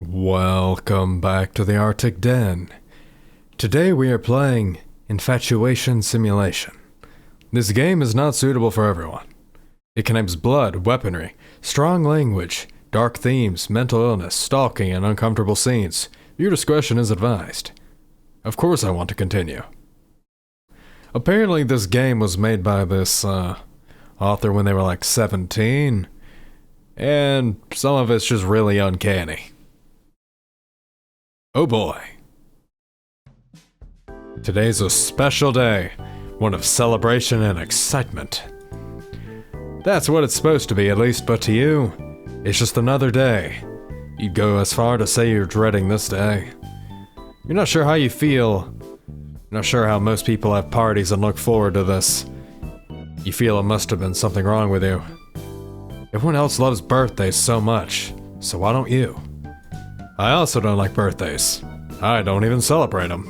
Welcome back to the Arctic Den. Today we are playing Infatuation Simulation. This game is not suitable for everyone. It contains blood, weaponry, strong language, dark themes, mental illness, stalking, and uncomfortable scenes. Your discretion is advised. Of course I want to continue. Apparently this game was made by this author when they were like 17, and some of it's just really uncanny. Oh boy. Today's a special day, one of celebration and excitement. That's what it's supposed to be, at least, but to you, it's just another day. You'd go as far to say you're dreading this day. You're not sure how you feel. You're not sure how most people have parties and look forward to this. You feel it must have been something wrong with you. Everyone else loves birthdays so much, so why don't you? I also don't like birthdays. I don't even celebrate them.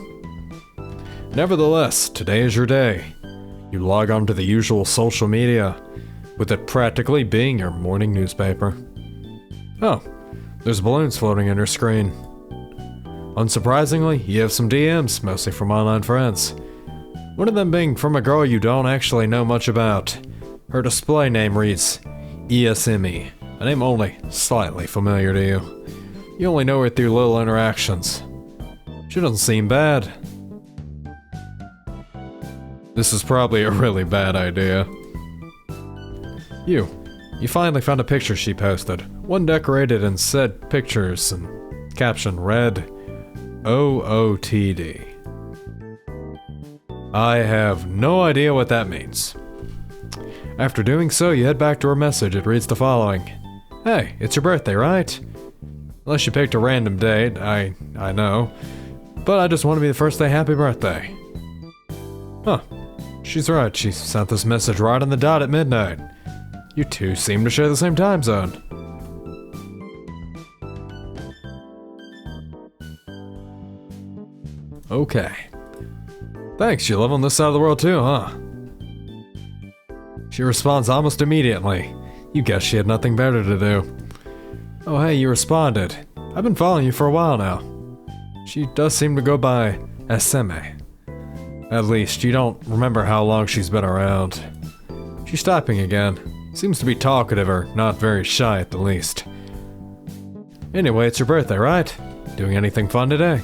Nevertheless, today is your day. You log on to the usual social media, with it practically being your morning newspaper. Oh, there's balloons floating on your screen. Unsurprisingly, you have some DMs, mostly from online friends. One of them being from a girl you don't actually know much about. Her display name reads ESME, a name only slightly familiar to you. You only know her through little interactions. She doesn't seem bad. This is probably a really bad idea. You finally found a picture she posted. One decorated in said pictures and caption read, OOTD. I have no idea what that means. After doing so, you head back to her message. It reads the following. Hey, it's your birthday, right? Unless you picked a random date, I know. But I just want to be the first to say happy birthday. Huh. She's right, she sent this message right on the dot at midnight. You two seem to share the same time zone. Okay. Thanks, you live on this side of the world too, huh? She responds almost immediately. You guess she had nothing better to do. Oh hey, you responded. I've been following you for a while now. She does seem to go by Eseme. At least, you don't remember how long she's been around. She's typing again. Seems to be talkative or not very shy at the least. Anyway, it's your birthday, right? Doing anything fun today?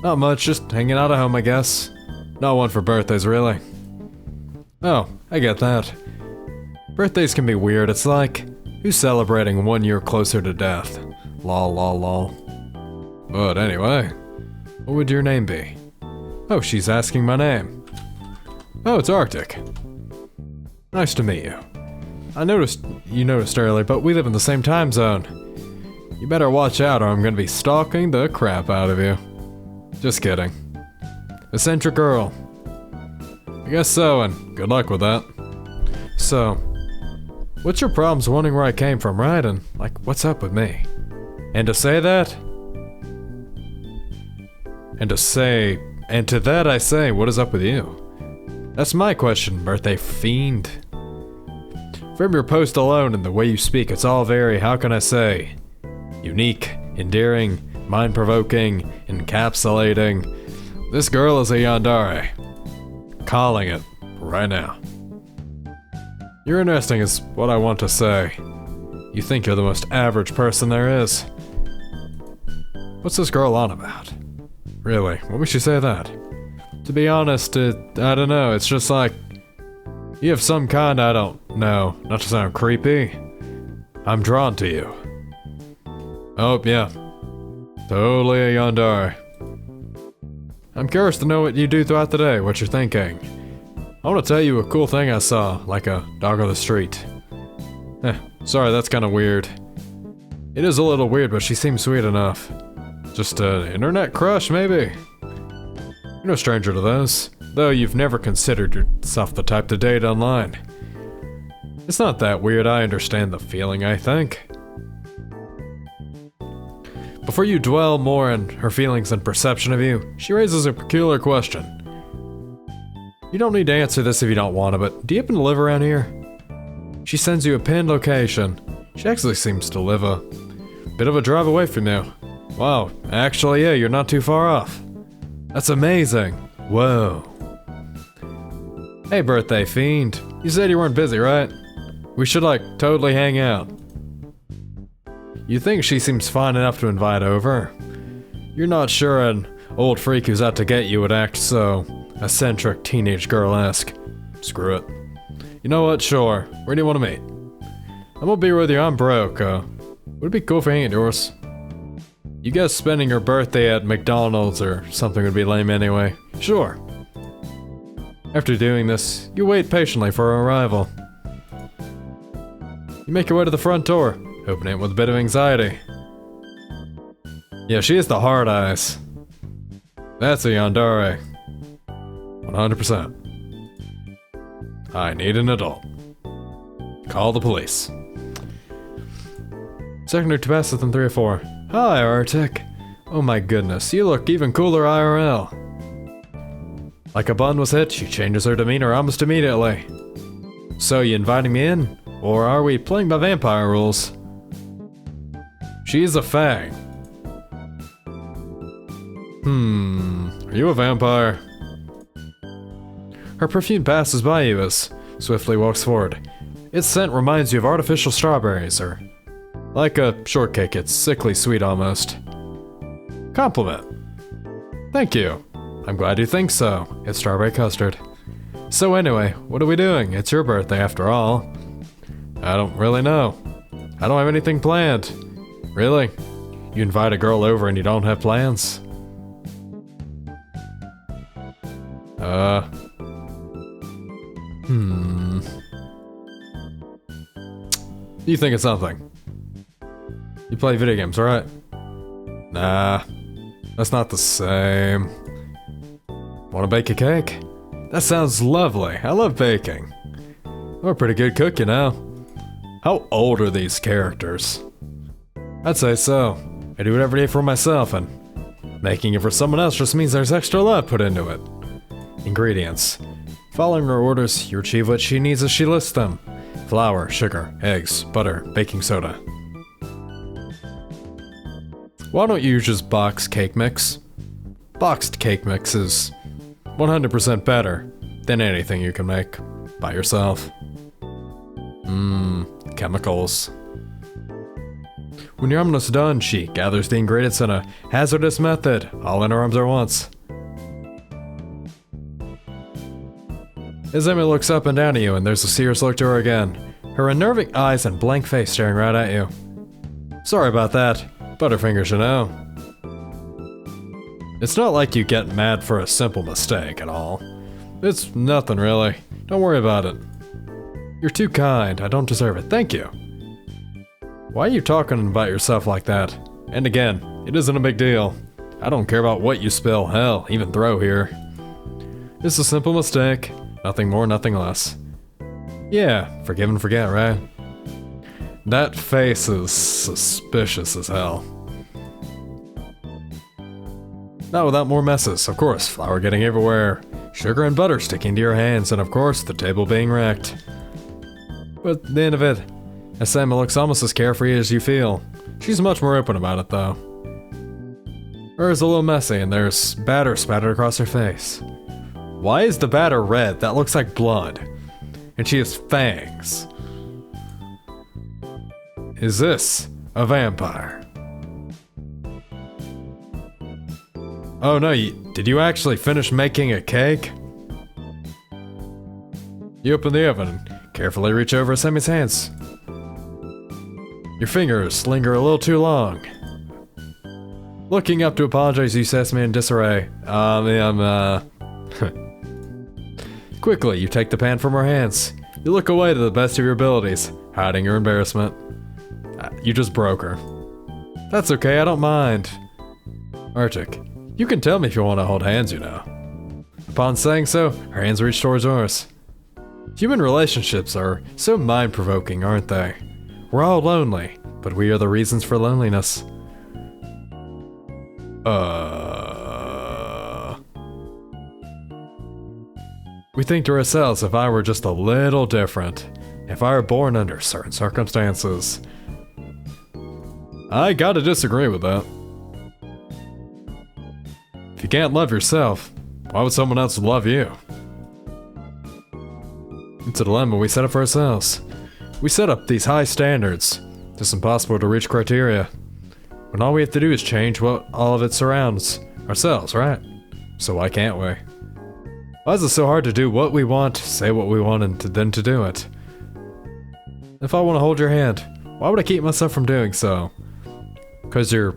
Not much, just hanging out at home, I guess. Not one for birthdays, really. Oh, I get that. Birthdays can be weird, it's like, who's celebrating 1 year closer to death? Lol lol lol. But anyway, what would your name be? Oh, she's asking my name. Oh, it's Arctic. Nice to meet you. I noticed you noticed earlier, but we live in the same time zone. You better watch out or I'm gonna be stalking the crap out of you. Just kidding. Eccentric girl. I guess so, and good luck with that. So, what's your problems wondering where I came from, right? And, like, what's up with me? And to say that? And to that I say, what is up with you? That's my question, birthday fiend. From your post alone and the way you speak, it's all very, how can I say, unique, endearing, mind-provoking, encapsulating. This girl is a yandere. Calling it, right now. You're interesting is what I want to say. You think you're the most average person there is. What's this girl on about? Really, what makes you say that? To be honest, I don't know, it's just like, you have some kind, I don't know, not to sound creepy. I'm drawn to you. Oh, yeah. Totally a yandere. I'm curious to know what you do throughout the day, what you're thinking. I want to tell you a cool thing I saw, like a dog on the street. Sorry, that's kind of weird. It is a little weird, but she seems sweet enough. Just an internet crush, maybe? You're no stranger to those, though you've never considered yourself the type to date online. It's not that weird, I understand the feeling, I think. Before you dwell more on her feelings and perception of you, she raises a peculiar question. You don't need to answer this if you don't want to, but do you happen to live around here? She sends you a pinned location. She actually seems to live a bit of a drive away from you. Wow, actually, yeah, you're not too far off. That's amazing. Whoa. Hey, birthday fiend. You said you weren't busy, right? We should, like, totally hang out. You think she seems fine enough to invite over? You're not sure an old freak who's out to get you would act so eccentric teenage girl-esque. Screw it. You know what? Sure. Where do you want to meet? I'm gonna be with you. I'm broke. Would it be cool if I hang at yours? You guess spending your birthday at McDonald's or something would be lame anyway. Sure. After doing this, you wait patiently for her arrival. You make your way to the front door, opening it with a bit of anxiety. Yeah, she has the hard eyes. That's a yandere. 100%. I need an adult. Call the police. Secondary to passes than 3 or 4. Hi, Arctic. Oh my goodness, you look even cooler IRL. Like a bun was hit, she changes her demeanor almost immediately. So, you inviting me in? Or are we playing by vampire rules? She's a fang. Are you a vampire? Her perfume passes by you as swiftly walks forward. Its scent reminds you of artificial strawberries, or like a shortcake, it's sickly sweet almost. Compliment. Thank you. I'm glad you think so. It's strawberry custard. So anyway, what are we doing? It's your birthday after all. I don't really know. I don't have anything planned. Really? You invite a girl over and you don't have plans? You think of something. You play video games, right? Nah, that's not the same. Wanna bake a cake? That sounds lovely. I love baking. I'm a pretty good cook, you know. How old are these characters? I'd say so. I do it every day for myself, and making it for someone else just means there's extra love put into it. Ingredients. Following her orders, you achieve what she needs as she lists them. Flour, sugar, eggs, butter, baking soda. Why don't you just box cake mix? Boxed cake mix is 100% better than anything you can make by yourself. Chemicals. When you're almost done, she gathers the ingredients in a hazardous method, all in her arms at once. As Emmy looks up and down at you, and there's a serious look to her again. Her unnerving eyes and blank face staring right at you. Sorry about that. Butterfingers, you know. It's not like you get mad for a simple mistake at all. It's nothing really. Don't worry about it. You're too kind. I don't deserve it. Thank you. Why are you talking about yourself like that? And again, it isn't a big deal. I don't care about what you spill. Hell, even throw here. It's a simple mistake. Nothing more, nothing less. Yeah, forgive and forget, right? That face is suspicious as hell. Not without more messes, of course. Flour getting everywhere, sugar and butter sticking to your hands, and of course, the table being wrecked. But at the end of it, Emma looks almost as carefree as you feel. She's much more open about it, though. Hers a little messy, and there's batter spattered across her face. Why is the batter red? That looks like blood. And she has fangs. Is this a vampire? Oh no, did you actually finish making a cake? You open the oven and carefully reach over Semi's hands. Your fingers linger a little too long. Looking up to apologize, you Sesame in disarray. Quickly, you take the pan from her hands. You look away to the best of your abilities, hiding your embarrassment. You just broke her. That's okay, I don't mind. Arctic, you can tell me if you want to hold hands, you know. Upon saying so, her hands reach towards yours. Human relationships are so mind-provoking, aren't they? We're all lonely, but we are the reasons for loneliness. We think to ourselves, if I were just a little different, if I were born under certain circumstances. I gotta disagree with that. If you can't love yourself, why would someone else love you? It's a dilemma we set up for ourselves. We set up these high standards. It's impossible to reach criteria. When all we have to do is change what all of it surrounds. Ourselves, right? So why can't we? Why is it so hard to do what we want, say what we want, and then to do it? If I want to hold your hand, why would I keep myself from doing so? Because you're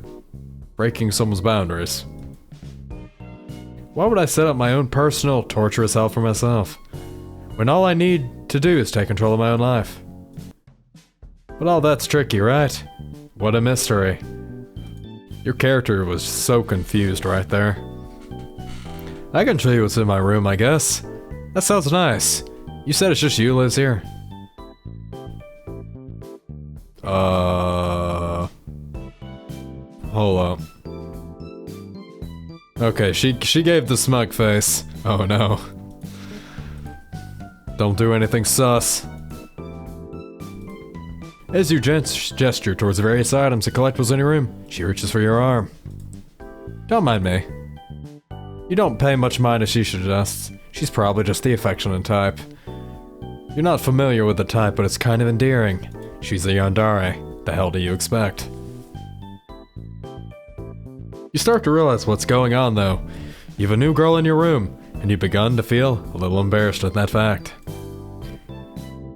breaking someone's boundaries. Why would I set up my own personal, torturous hell for myself? When all I need to do is take control of my own life. But all that's tricky, right? What a mystery. Your character was so confused right there. I can show you what's in my room, I guess. That sounds nice. You said it's just you lives here? Hold up. Okay, she gave the smug face. Oh no. Don't do anything sus. As you gesture towards the various items and collectibles in your room, she reaches for your arm. Don't mind me. You don't pay much mind as she suggests. She's probably just the affectionate type. You're not familiar with the type, but it's kind of endearing. She's a yandere. The hell do you expect? You start to realize what's going on, though. You have a new girl in your room, and you've begun to feel a little embarrassed at that fact.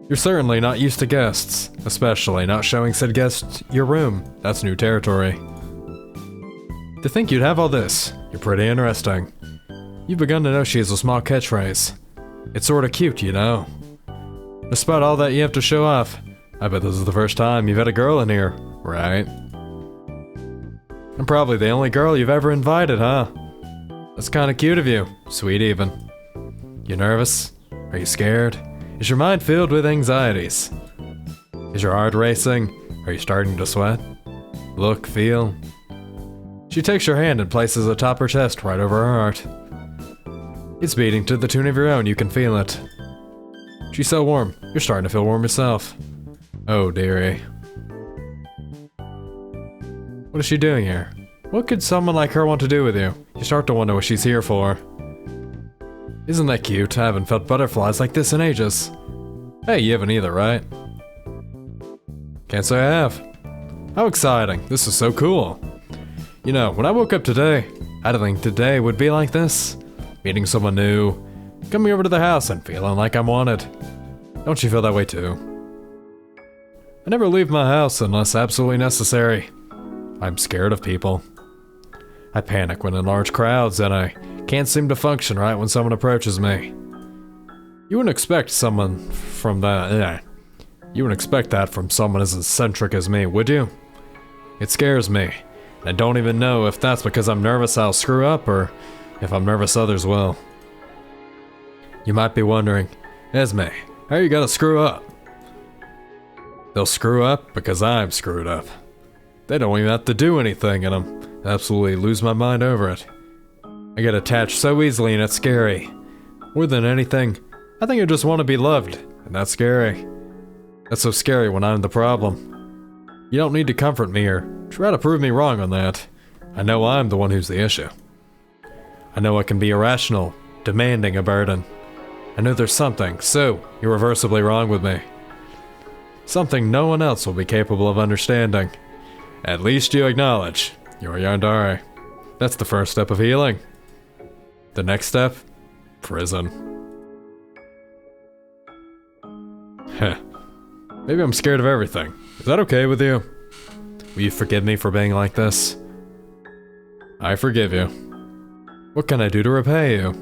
You're certainly not used to guests, especially not showing said guest your room. That's new territory. To think you'd have all this, you're pretty interesting. You've begun to know she has a small catchphrase. It's sorta cute, you know. Despite all that you have to show off, I bet this is the first time you've had a girl in here, right? I'm probably the only girl you've ever invited, huh? That's kinda cute of you. Sweet even. You nervous? Are you scared? Is your mind filled with anxieties? Is your heart racing? Are you starting to sweat? Look, feel. She takes your hand and places it atop her chest right over her heart. It's beating to the tune of your own, you can feel it. She's so warm, you're starting to feel warm yourself. Oh dearie. What is she doing here? What could someone like her want to do with you? You start to wonder what she's here for. Isn't that cute? I haven't felt butterflies like this in ages. Hey, you haven't either, right? Can't say I have. How exciting. This is so cool. You know, when I woke up today, I didn't think today would be like this. Meeting someone new, coming over to the house and feeling like I'm wanted. Don't you feel that way too? I never leave my house unless absolutely necessary. I'm scared of people. I panic when in large crowds and I can't seem to function right when someone approaches me. You wouldn't expect someone from that. You wouldn't expect that from someone as eccentric as me, would you? It scares me. I don't even know if that's because I'm nervous I'll screw up or if I'm nervous others will. You might be wondering, Esme, how are you gonna screw up? They'll screw up because I'm screwed up. They don't even have to do anything and I'm absolutely lose my mind over it. I get attached so easily and it's scary. More than anything, I think I just want to be loved, and that's scary. That's so scary when I'm the problem. You don't need to comfort me or try to prove me wrong on that. I know I'm the one who's the issue. I know I can be irrational, demanding a burden. I know there's something so irreversibly wrong with me. Something no one else will be capable of understanding. At least you acknowledge you're yandere. That's the first step of healing. The next step? Prison. Heh. Maybe I'm scared of everything. Is that okay with you? Will you forgive me for being like this? I forgive you. What can I do to repay you?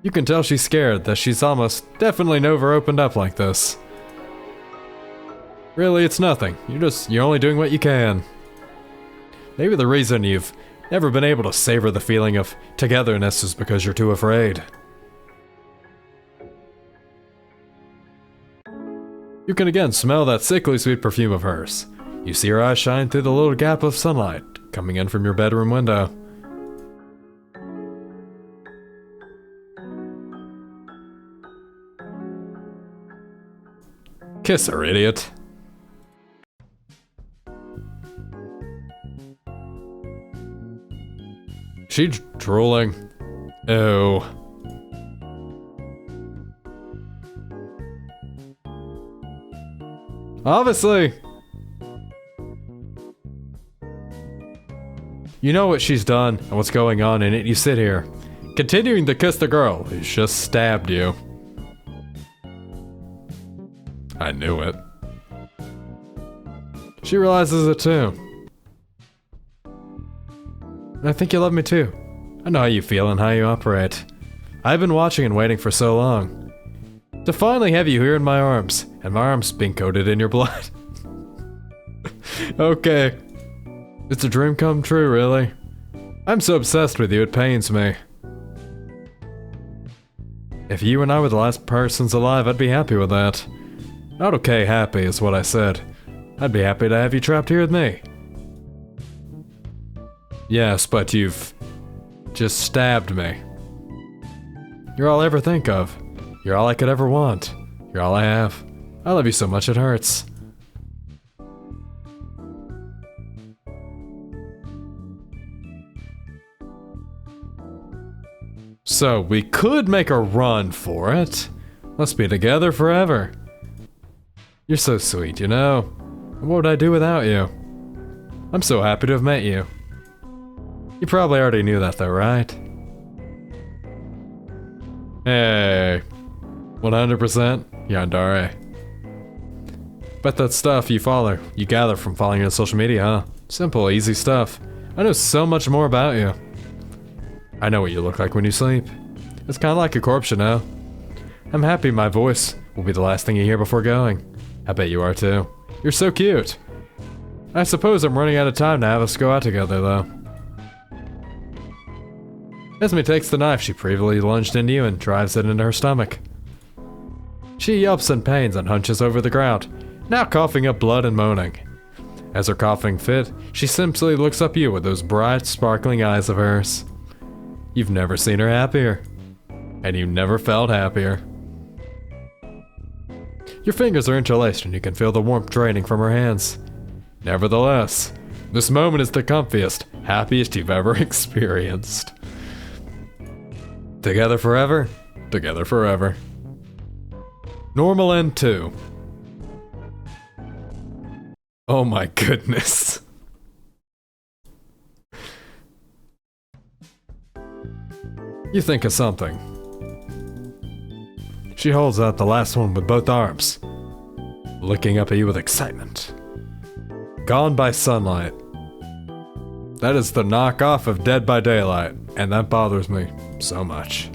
You can tell she's scared, that she's almost definitely never opened up like this. Really, it's nothing. You're only doing what you can. Maybe the reason you've never been able to savor the feeling of togetherness is because you're too afraid. You can again smell that sickly sweet perfume of hers. You see her eyes shine through the little gap of sunlight coming in from your bedroom window. Kiss her, idiot. She drooling. Ew. Obviously. You know what she's done and what's going on in it. You sit here, continuing to kiss the girl who's just stabbed you. I knew it. She realizes it too. And I think you love me too. I know how you feel and how you operate. I've been watching and waiting for so long. To finally have you here in my arms, and my arms being coated in your blood. Okay. It's a dream come true, really. I'm so obsessed with you, it pains me. If you and I were the last persons alive, I'd be happy with that. Not okay happy is what I said. I'd be happy to have you trapped here with me. Yes, but you've just stabbed me. You're all I ever think of. You're all I could ever want. You're all I have. I love you so much it hurts. So, we could make a run for it. Let's be together forever. You're so sweet, you know? What would I do without you? I'm so happy to have met you. You probably already knew that though, right? Hey. 100% yandere. Bet that stuff you gather from following you on social media, huh? Simple, easy stuff. I know so much more about you. I know what you look like when you sleep. It's kinda like a corpse, you know? I'm happy my voice will be the last thing you hear before going. I bet you are too. You're so cute. I suppose I'm running out of time to have us go out together though. Esme takes the knife she previously lunged into you and drives it into her stomach. She yelps in pain and hunches over the ground, now coughing up blood and moaning. As her coughing fit, she simply looks up at you with those bright, sparkling eyes of hers. You've never seen her happier. And you've never felt happier. Your fingers are interlaced and you can feel the warmth draining from her hands. Nevertheless, this moment is the comfiest, happiest you've ever experienced. Together forever? Together forever. Normal end 2. Oh my goodness. You think of something. She holds out the last one with both arms, looking up at you with excitement. Gone by Sunlight. That is the knockoff of Dead by Daylight, and that bothers me so much.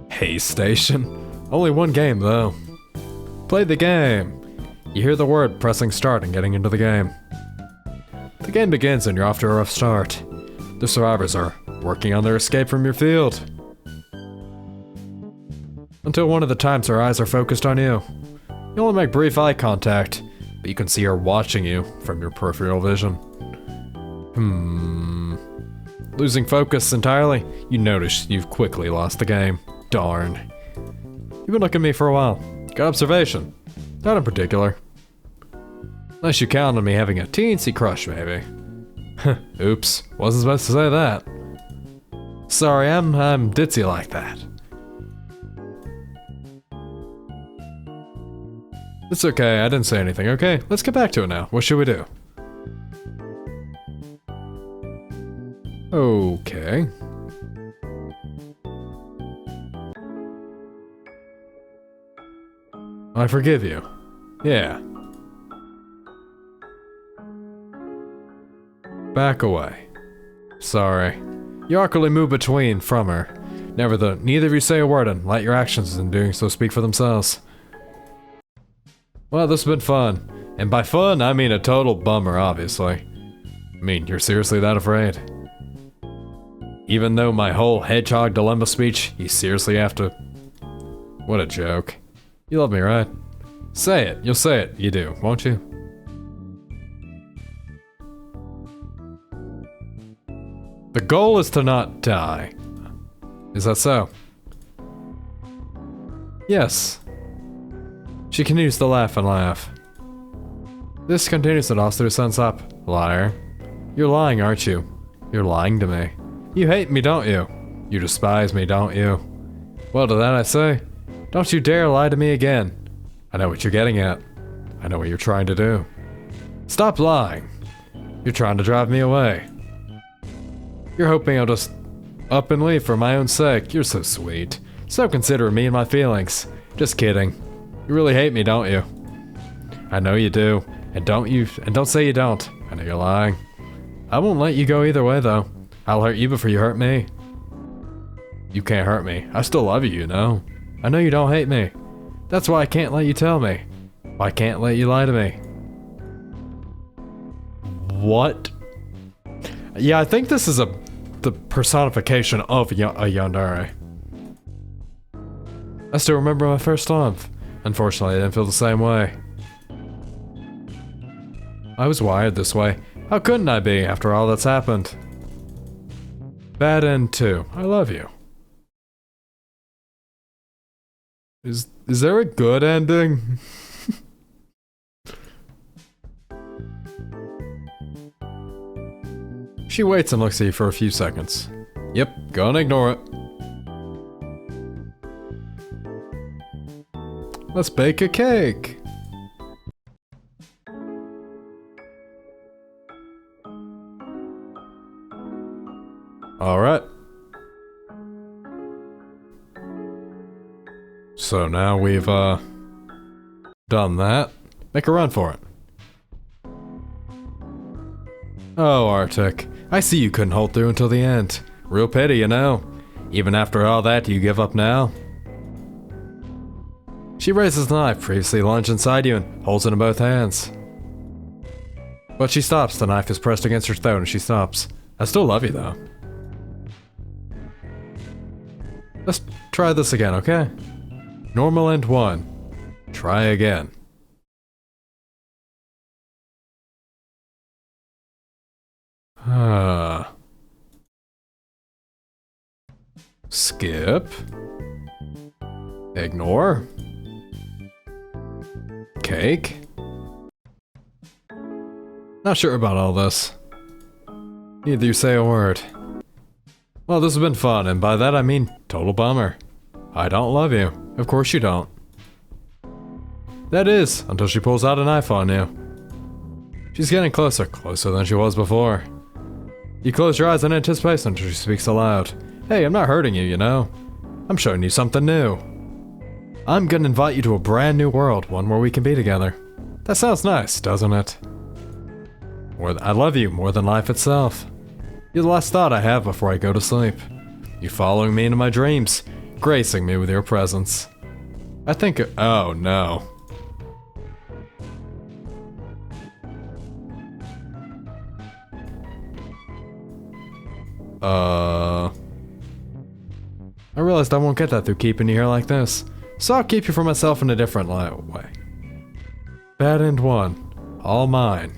Hey, Station. Only one game, though. Play the game. You hear the word pressing start and getting into the game. The game begins and you're off to a rough start. The survivors are working on their escape from your field. Until one of the times her eyes are focused on you. You only make brief eye contact, but you can see her watching you from your peripheral vision. Losing focus entirely, you notice you've quickly lost the game. Darn. You've been looking at me for a while. Good observation. Not in particular. Unless you count on me having a teensy crush, maybe. Oops, wasn't supposed to say that. Sorry, I'm ditzy like that. It's okay, I didn't say anything, okay? Let's get back to it now. What should we do? Okay. I forgive you. Yeah. Back away. Sorry. You awkwardly move from her. Neither of you say a word and let your actions in doing so speak for themselves. Well, this has been fun. And by fun, I mean a total bummer, obviously. I mean, you're seriously that afraid? Even though my whole hedgehog dilemma speech, you seriously have to... What a joke. You love me, right? Say it. You'll say it. You do, won't you? The goal is to not die. Is that so? Yes. She continues to laugh and laugh. This continues to toss their sons up. Liar. You're lying, aren't you? You're lying to me. You hate me, don't you? You despise me, don't you? Well, to that I say, don't you dare lie to me again. I know what you're getting at. I know what you're trying to do. Stop lying. You're trying to drive me away. You're hoping I'll just up and leave for my own sake. You're so sweet. So considerate of me and my feelings. Just kidding. You really hate me, don't you? I know you do. And don't say you don't. I know you're lying. I won't let you go either way, though. I'll hurt you before you hurt me. You can't hurt me. I still love you, you know. I know you don't hate me. That's why I can't let you tell me. Why I can't let you lie to me. What? Yeah, I think this is the personification of a yandere. I still remember my first love. Unfortunately, I didn't feel the same way. I was wired this way. How couldn't I be after all that's happened? Bad end too. I love you. Is there a good ending? She waits and looks at you for a few seconds. Yep, go and ignore it. Let's bake a cake. Alright. So now we've, done that. Make a run for it. Oh, Arctic. I see you couldn't hold through until the end. Real pity, you know. Even after all that, do you give up now? She raises the knife previously lunged inside you and holds it in both hands. But she stops. The knife is pressed against her throat and she stops. I still love you, though. Let's try this again, okay? Normal end 1. Try again. Skip. Ignore. Cake. Not sure about all this. Neither you say a word. Well, this has been fun, and by that I mean total bummer. I don't love you. Of course you don't. That is, until she pulls out a knife on you. She's getting closer, closer than she was before. You close your eyes in anticipation until she speaks aloud. Hey, I'm not hurting you, you know. I'm showing you something new. I'm gonna invite you to a brand new world, one where we can be together. That sounds nice, doesn't it? I love you more than life itself. You're the last thought I have before I go to sleep. You following me into my dreams, gracing me with your presence. I think oh no. I realized I won't get that through keeping you here like this, so I'll keep you for myself in a different way. Bad end 1. All mine.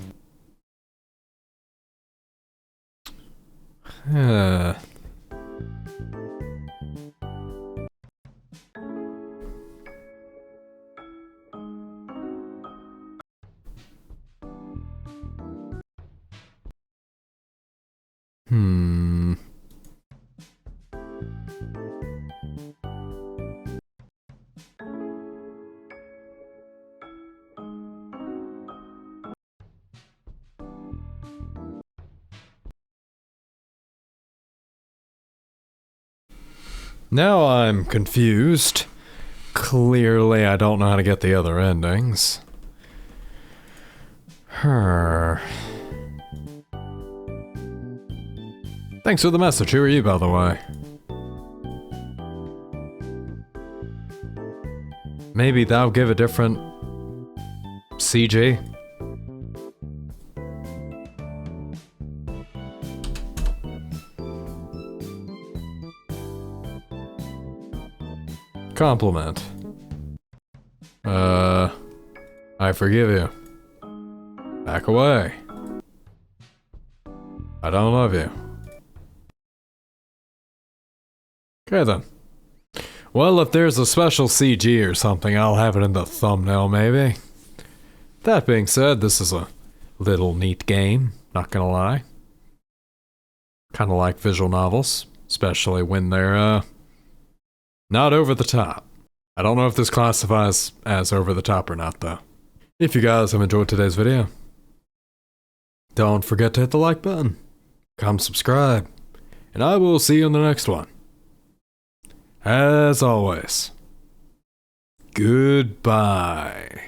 Now I'm confused. Clearly I don't know how to get the other endings. Thanks for the message. Who are you, by the way? Maybe that'll give a different CG. Compliment. I forgive you. Back away. I don't love you. Okay then. Well, if there's a special CG or something, I'll have it in the thumbnail maybe. That being said, this is a little neat game, not gonna lie. Kind of like visual novels, especially when they're, not over the top. I don't know if this classifies as over the top or not, though. If you guys have enjoyed today's video, don't forget to hit the like button, come subscribe, and I will see you in the next one. As always, goodbye.